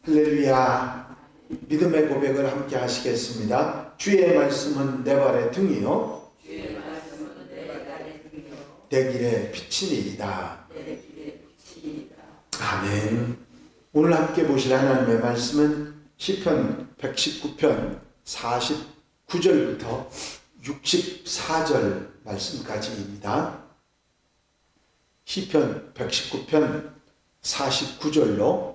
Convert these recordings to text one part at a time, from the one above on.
할렐루야. 믿음의 고백을 함께 하시겠습니다. 주의 말씀은 내 발의 등이요 내 길의 빛이니이다. 아멘. 오늘 함께 보실 하나님의 말씀은 시편 119편 49절부터 64절 말씀까지입니다. 시편 119편 49절로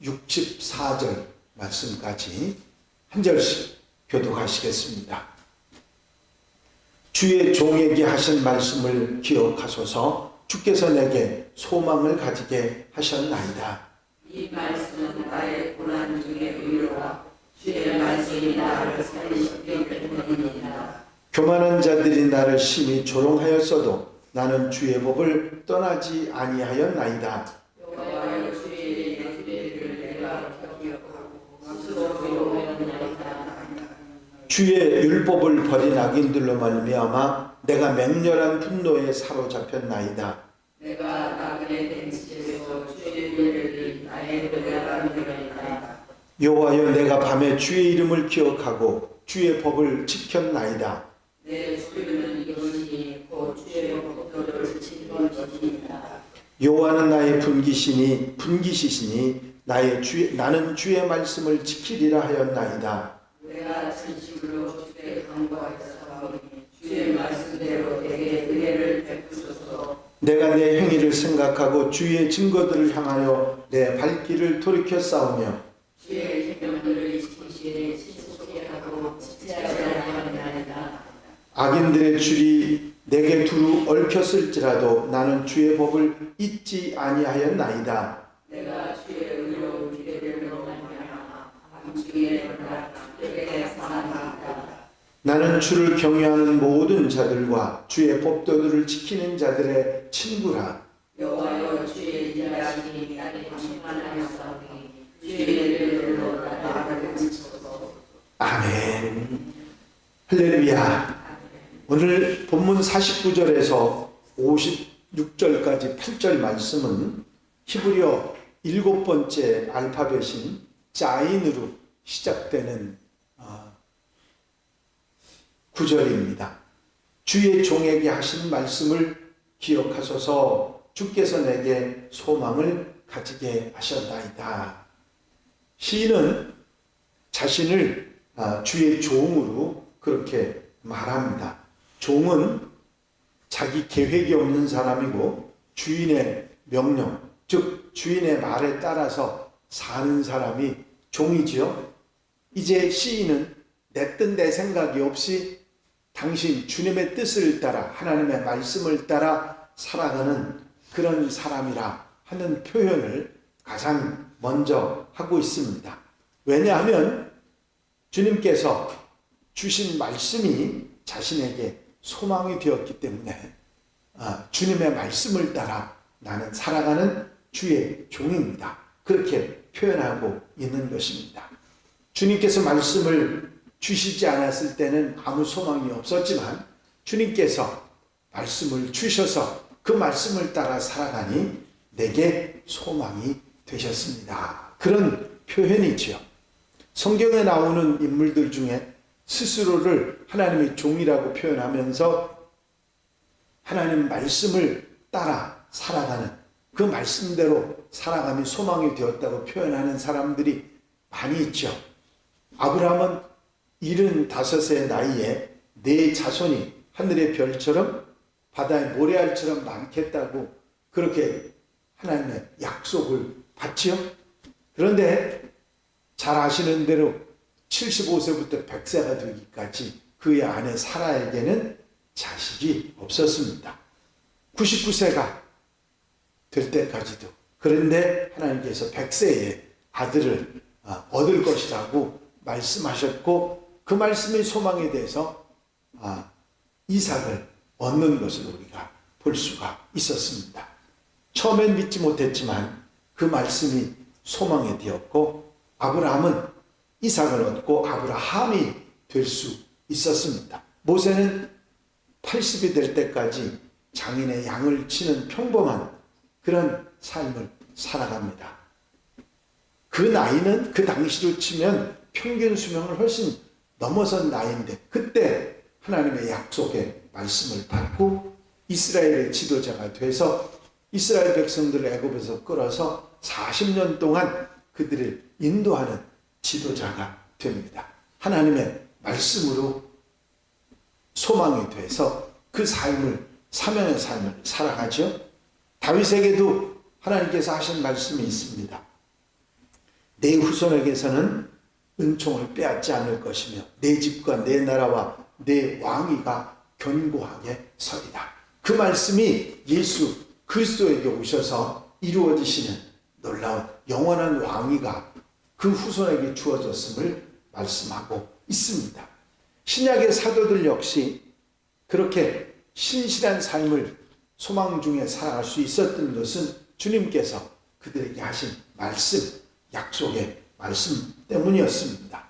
64절 말씀까지 한 절씩 교독하시겠습니다. 주의 종에게 하신 말씀을 기억하소서. 주께서 내게 소망을 가지게 하셨나이다. 이 말씀은 나의 고난 중에 의로와 주의 말씀이 나를 살리시기 때문이니라. 교만한 자들이 나를 심히 조롱하였어도 나는 주의 법을 떠나지 아니하였나이다. 여호와여, 주의 예를 내가 기억하고 스스로 조롱하였나이다. 주의 율법을 버린 악인들로 말미암아 내가 맹렬한 분노에 사로잡혔나이다. 내가 나그네 된 집에서 주의 예를 나의 노래가 되었나이다. 여호와여, 내가 밤에 주의 이름을 기억하고 주의 법을 지켰나이다. 내 소유는 이것이니 곧 주의 법도를 지킨 것이니라. 여호와는 나의 분기시시니 나는 주의 말씀을 지키리라 하였나이다. 내가 진실로 주께 간구하였사오니 주의 말씀대로 내게 은혜를 베푸소서. 내가 내 행위를 생각하고 주의 증거들을 향하여 내 발길을 돌이켰사오며 주의 계명들을 지키시니 신속히 하고 지체하지 아니하나이다. 악인들의 줄이 내게 두루 얽혔을지라도 나는 주의 법을 잊지 아니하였나이다. 내가 주의 의로운 기대를 말미암아 밤중에 주께 사랑하다. 나는 주를 경외하는 모든 자들과 주의 법도들을 지키는 자들의 친구라. 여호와여, 주의 인자하심이 나를 충만하였사오니 주의 이름으로 나를 지키소서. 아멘. 할렐루야. 오늘 본문 49절에서 56절까지 8절 말씀은 히브리어 7번째 알파벳인 자인으로 시작되는 구절입니다. 주의 종에게 하신 말씀을 기억하소서. 주께서 내게 소망을 가지게 하셨나이다. 시인은 자신을 주의 종으로 그렇게 말합니다. 종은 자기 계획이 없는 사람이고 주인의 명령, 즉 주인의 말에 따라서 사는 사람이 종이지요. 이제 시인은 내 뜻 내 생각이 없이 당신 주님의 뜻을 따라 하나님의 말씀을 따라 살아가는 그런 사람이라 하는 표현을 가장 먼저 하고 있습니다. 왜냐하면 주님께서 주신 말씀이 자신에게 소망이 되었기 때문에 주님의 말씀을 따라 나는 살아가는 주의 종입니다. 그렇게 표현하고 있는 것입니다. 주님께서 말씀을 주시지 않았을 때는 아무 소망이 없었지만 주님께서 말씀을 주셔서 그 말씀을 따라 살아가니 내게 소망이 되셨습니다. 그런 표현이지요. 성경에 나오는 인물들 중에 스스로를 하나님의 종이라고 표현하면서 하나님 말씀을 따라 살아가는 그 말씀대로 살아감이 소망이 되었다고 표현하는 사람들이 많이 있죠. 아브라함은 75의 나이에 네 자손이 하늘의 별처럼 바다의 모래알처럼 많겠다고 그렇게 하나님의 약속을 받지요. 그런데 잘 아시는 대로 75세부터 100세가 되기까지 그의 아내 사라에게는 자식이 없었습니다. 99세가 될 때까지도. 그런데 하나님께서 100세에 아들을 얻을 것이라고 말씀하셨고 그 말씀의 소망에 대해서 이삭을 얻는 것을 우리가 볼 수가 있었습니다. 처음엔 믿지 못했지만 그 말씀이 소망이 되었고 아브라함은 이삭을 얻고 아브라함이 될 수 있었습니다. 모세는 80이 될 때까지 장인의 양을 치는 평범한 그런 삶을 살아갑니다. 그 나이는 그 당시로 치면 평균 수명을 훨씬 넘어선 나이인데, 그때 하나님의 약속의 말씀을 받고 이스라엘의 지도자가 돼서 이스라엘 백성들을 애굽에서 끌어서 40년 동안 그들을 인도하는 지도자가 됩니다. 하나님의 말씀으로 소망이 돼서 그 삶을, 사명의 삶을 살아가죠. 다윗에게도 하나님께서 하신 말씀이 있습니다. 내 후손에게서는 은총을 빼앗지 않을 것이며 내 집과 내 나라와 내 왕위가 견고하게 서리라. 그 말씀이 예수 그리스도에게 오셔서 이루어지시는 놀라운 영원한 왕위가 그 후손에게 주어졌음을 말씀하고 있습니다. 신약의 사도들 역시 그렇게 신실한 삶을 소망 중에 살아갈 수 있었던 것은 주님께서 그들에게 하신 말씀, 약속의 말씀 때문이었습니다.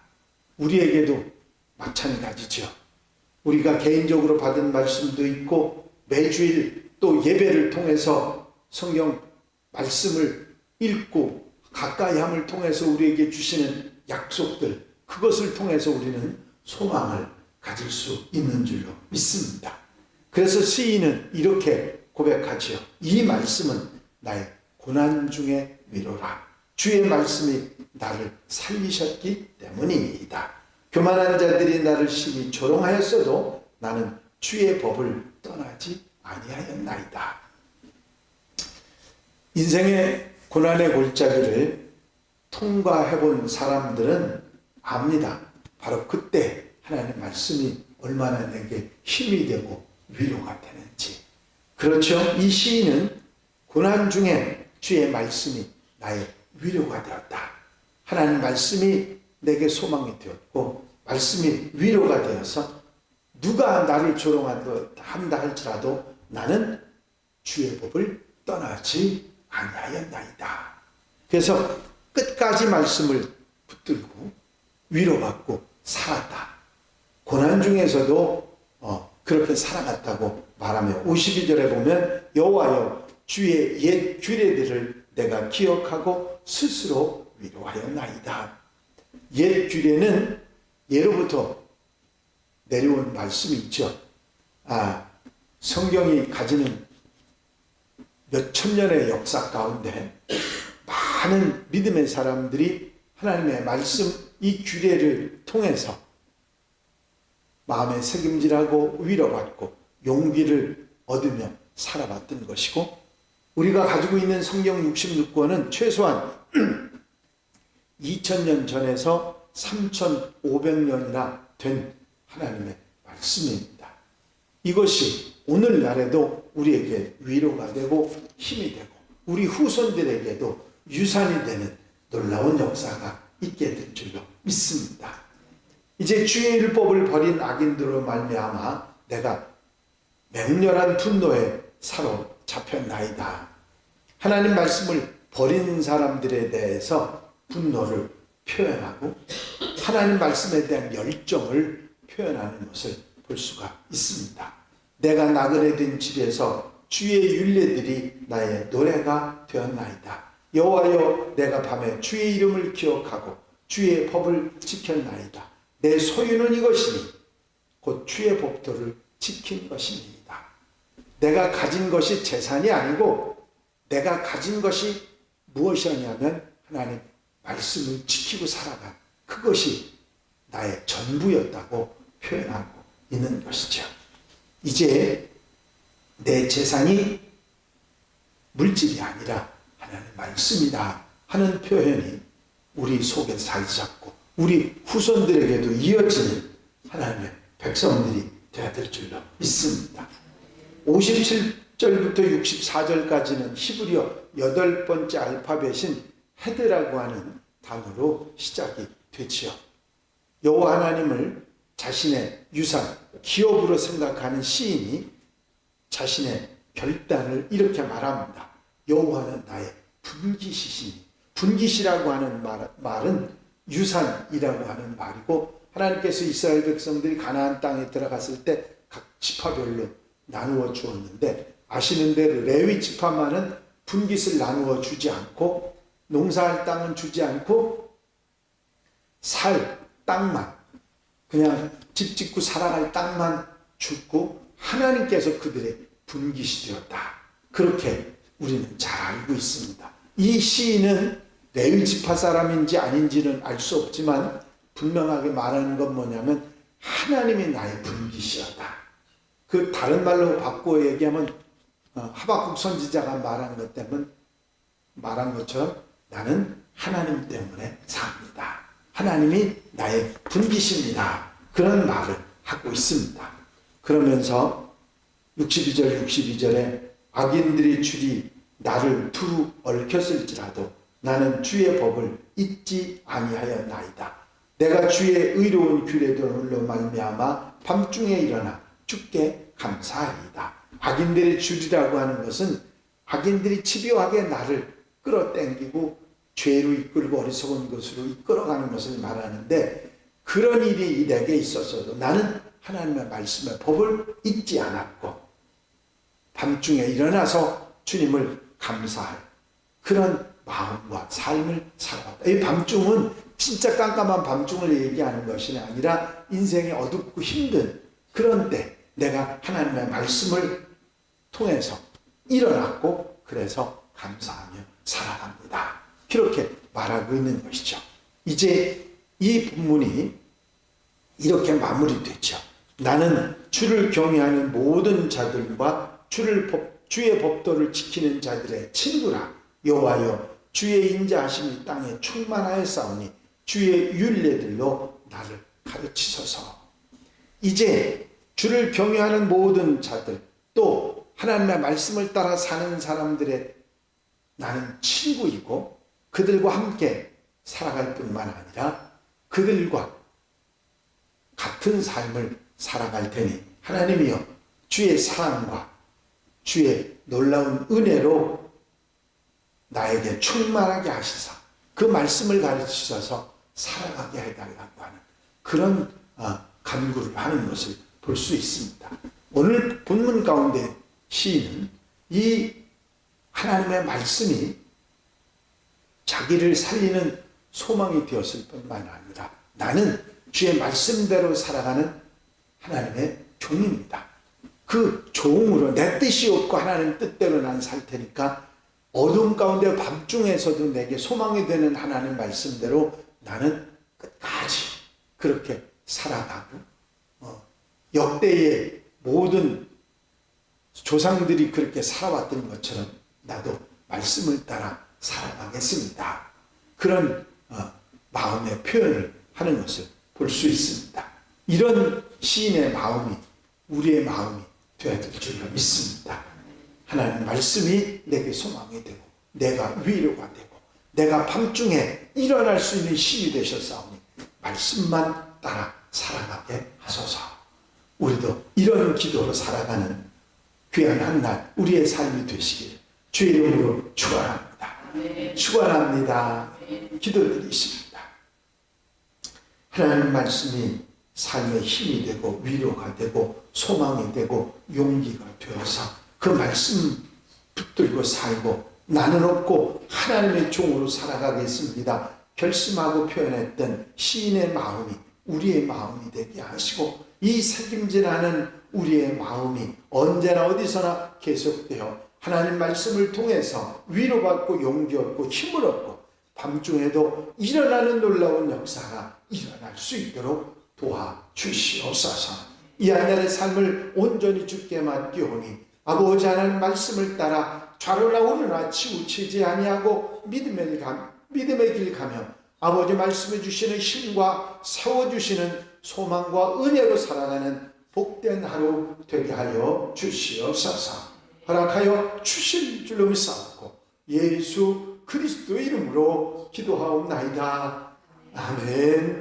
우리에게도 마찬가지죠. 우리가 개인적으로 받은 말씀도 있고 매주일 또 예배를 통해서 성경 말씀을 읽고 가까이함을 통해서 우리에게 주시는 약속들, 그것을 통해서 우리는 소망을 가질 수 있는 줄로 믿습니다. 그래서 시인은 이렇게 고백하지요. 이 말씀은 나의 고난 중의 위로라. 주의 말씀이 나를 살리셨기 때문이니이다. 교만한 자들이 나를 심히 조롱하였어도 나는 주의 법을 떠나지 아니하였나이다. 인생의 고난의 골짜기를 통과해본 사람들은 압니다. 바로 그때 하나님의 말씀이 얼마나 내게 힘이 되고 위로가 되는지. 그렇죠? 이 시인은 고난 중에 주의 말씀이 나의 위로가 되었다. 하나님 말씀이 내게 소망이 되었고 말씀이 위로가 되어서 누가 나를 조롱한다 할지라도 나는 주의 법을 떠나지 아니하였나이다. 그래서 끝까지 말씀을 붙들고 위로받고 살았다. 고난 중에서도 그렇게 살아갔다고 말하며 52절에 보면 여호와여 주의 옛 규례들을 내가 기억하고 스스로 위로하였나이다. 옛 규례는 예로부터 내려온 말씀이 있죠. 성경이 가지는 몇 천 년의 역사 가운데 많은 믿음의 사람들이 하나님의 말씀, 이 규례를 통해서 마음에 새김질하고 위로받고 용기를 얻으며 살아왔던 것이고, 우리가 가지고 있는 성경 66권은 최소한 2000년 전에서 3500년이나 된 하나님의 말씀입니다. 이것이 오늘날에도 우리에게 위로가 되고 힘이 되고 우리 후손들에게도 유산이 되는 놀라운 역사가 있게 될 줄로 믿습니다. 이제 주의 율법을 버린 악인들로 말미암아 내가 맹렬한 분노에 사로잡혔나이다. 하나님 말씀을 버리는 사람들에 대해서 분노를 표현하고 하나님 말씀에 대한 열정을 표현하는 것을 볼 수가 있습니다. 내가 나그네 된 집에서 주의 율례들이 나의 노래가 되었나이다. 여호와여 내가 밤에 주의 이름을 기억하고 주의 법을 지켰나이다. 내 소유는 이것이니 곧 주의 법도를 지킨 것입니다. 내가 가진 것이 재산이 아니고 내가 가진 것이 무엇이었냐면 하나님 말씀을 지키고 살아간 그것이 나의 전부였다고 표현하고 있는 것이죠. 이제 내 재산이 물질이 아니라 하나님 말씀이다 하는 표현이 우리 속에 자리 잡고 우리 후손들에게도 이어지는 하나님의 백성들이 되어야 될 줄로 믿습니다. 57절부터 64절까지는 히브리어 8번째 알파벳인 헤드라고 하는 단어로 시작이 되지요. 여호와 하나님을 자신의 유산, 기업으로 생각하는 시인이 자신의 결단을 이렇게 말합니다. 여호와는 나의 분기시시니, 분기시라고 하는 말은 유산이라고 하는 말이고, 하나님께서 이스라엘 백성들이 가나안 땅에 들어갔을 때 각 지파별로 나누어 주었는데, 아시는 대로 레위 지파만은 분깃을 나누어 주지 않고 농사할 땅은 주지 않고 살 땅만, 그냥 집 짓고 살아갈 땅만 주고 하나님께서 그들의 분깃이 되었다. 그렇게 우리는 잘 알고 있습니다. 이 시인은 레위 지파 사람인지 아닌지는 알 수 없지만 분명하게 말하는 건 뭐냐면 하나님이 나의 분깃이었다. 그 다른 말로 바꾸어 얘기하면 하박국 선지자가 말한 것처럼 나는 하나님 때문에 삽니다. 하나님이 나의 분깃입니다. 그런 말을 하고 있습니다. 그러면서 62절에 악인들의 줄이 나를 두루 얽혔을지라도 나는 주의 법을 잊지 아니하였나이다. 내가 주의 의로운 규례들로 말미암아 밤중에 일어나 주께 감사하리이다. 악인들의 줄이라고 하는 것은 악인들이 집요하게 나를 끌어당기고 죄로 이끌고 어리석은 것으로 이끌어가는 것을 말하는데, 그런 일이 내게 있었어도 나는 하나님의 말씀의 법을 잊지 않았고 밤중에 일어나서 주님을 감사할 그런 마음과 삶을 살아왔다. 이 밤중은 진짜 깜깜한 밤중을 얘기하는 것이 아니라 인생이 어둡고 힘든 그런 때 내가 하나님의 말씀을 통해서 일어났고 그래서 감사하며 살아갑니다. 그렇게 말하고 있는 것이죠. 이제 이 본문이 이렇게 마무리됐죠. 나는 주를 경외하는 모든 자들과 주의 법도를 지키는 자들의 친구라. 여호와여, 주의 인자하심이 땅에 충만하였사오니 주의 율례들로 나를 가르치소서. 이제 주를 경외하는 모든 자들, 또 하나님의 말씀을 따라 사는 사람들의 나는 친구이고 그들과 함께 살아갈 뿐만 아니라 그들과 같은 삶을 살아갈 테니 하나님이여, 주의 사랑과 주의 놀라운 은혜로 나에게 충만하게 하시사 그 말씀을 가르치셔서 살아가게 해달라고 하는 그런 간구를 하는 것을 볼 수 있습니다. 오늘 본문 가운데 시인은 이 하나님의 말씀이 자기를 살리는 소망이 되었을 뿐만 아니라 나는 주의 말씀대로 살아가는 하나님의 종입니다. 그 종으로 내 뜻이 없고 하나님 뜻대로 난 살 테니까 어둠 가운데 밤중에서도 내게 소망이 되는 하나님 말씀대로 나는 끝까지 그렇게 살아가고 역대의 모든 조상들이 그렇게 살아왔던 것처럼 나도 말씀을 따라 살아가겠습니다. 그런 마음의 표현을 하는 것을 볼 수 있습니다. 이런 시인의 마음이 우리의 마음이 되어야 될 줄로 믿습니다. 하나님 말씀이 내게 소망이 되고 내가 위로가 되고 내가 밤중에 일어날 수 있는 힘이 되셨사오니 말씀만 따라 살아가게 하소서. 우리도 이런 기도로 살아가는 귀한 한날 우리의 삶이 되시기를 주의 이름으로 축원합니다. 축원합니다. 기도드리십니다. 하나님 말씀이 삶의 힘이 되고 위로가 되고 소망이 되고 용기가 되어서 그 말씀 붙들고 살고 나는 없고 하나님의 종으로 살아가겠습니다 결심하고 표현했던 시인의 마음이 우리의 마음이 되게 하시고 이 책임지나는 우리의 마음이 언제나 어디서나 계속되어 하나님 말씀을 통해서 위로받고 용기 얻고 힘을 얻고 밤중에도 일어나는 놀라운 역사가 일어날 수 있도록 도와주시옵소서. 이 한날의 삶을 온전히 주께 맡기오니 아버지 하나님 말씀을 따라 좌로나 우로나 치우치지 아니하고 믿음의 길 가며 아버지 말씀해 주시는 힘과 세워주시는 소망과 은혜로 살아가는 복된 하루 되게 하여 주시옵소서. 허락하여 주실 줄로 믿사옵고 예수 그리스도의 이름으로 기도하옵나이다. 아멘.